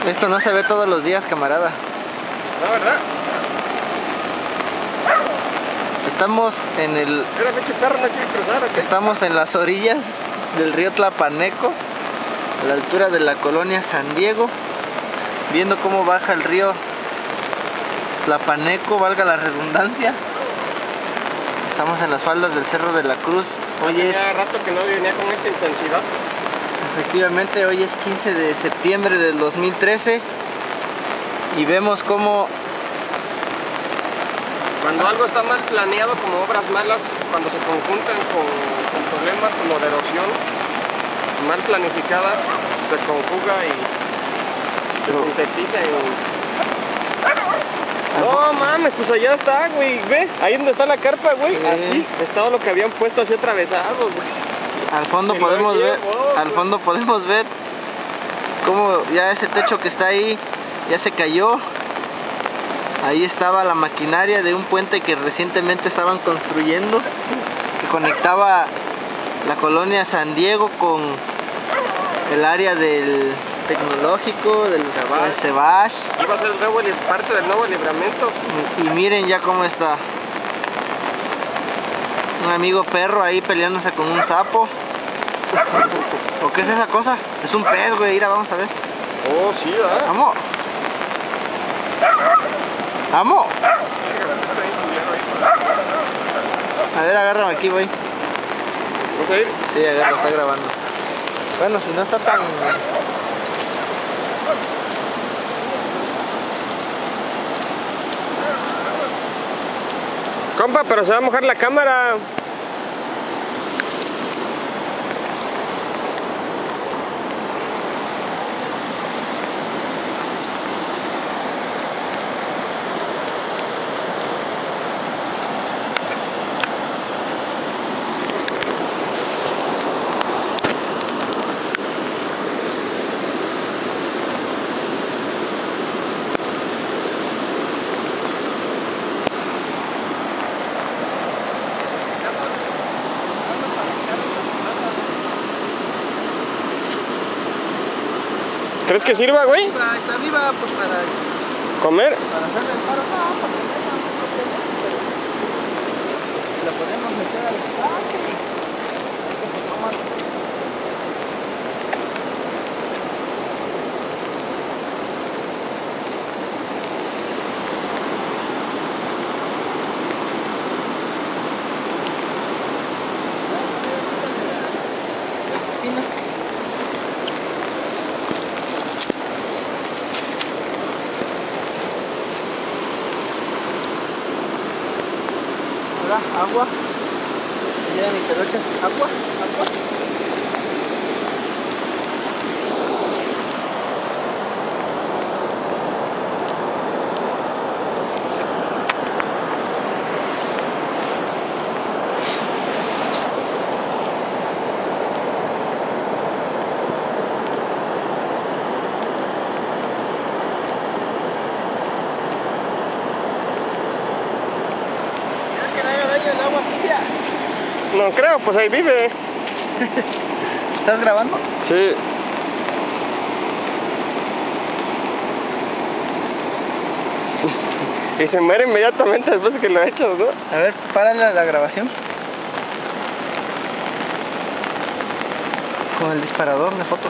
Esto no se ve todos los días, camarada. ¿No, verdad? Estamos en el... Mira, pinche perro, no quiere cruzar, ¿o qué? Estamos en las orillas del río Tlapaneco, a la altura de la colonia San Diego, viendo cómo baja el río Tlapaneco, valga la redundancia. Estamos en las faldas del Cerro de la Cruz. Hoy es... Hace rato que no venía con esta intensidad. Efectivamente, hoy es 15 de septiembre del 2013 y vemos cómo... Cuando algo está mal planeado, como obras malas, cuando se conjuntan con problemas como de erosión, mal planificada, se conjuga y se sintetiza en... No mames, pues allá está, güey, ve, ahí donde está la carpa, güey, sí. Así, es todo lo que habían puesto así atravesado, güey. Al fondo Se podemos lo ver, llevó, al fondo podemos ver cómo ya ese techo que está ahí ya se cayó. Ahí estaba la maquinaria de un puente que recientemente estaban construyendo, que conectaba la colonia San Diego con el área del tecnológico, del Cebash. Iba a ser parte del nuevo libramiento. Y miren ya cómo está. Un amigo perro ahí peleándose con un sapo. ¿O qué es esa cosa? Es un pez, güey. Mira, vamos a ver. Oh, sí, ¿verdad? Vamos. Vamos. A ver, agárrame aquí, güey. ¿Vas a ir? Sí, agarra, está grabando. Bueno, si no está tan... Compa, pero se va a mojar la cámara. ¿Crees que sirva, güey? Está viva, pues para ¿Comer? hacerle el paro. No, porque la podemos meter al tanque y que se coma. Las espinas. Agua. Mira mi peluche. Agua. El agua sucia. No creo, pues ahí vive. ¿Estás grabando? Sí. Y se muere inmediatamente después de que lo echas, ¿no? A ver, párale la grabación. Con el disparador de foto.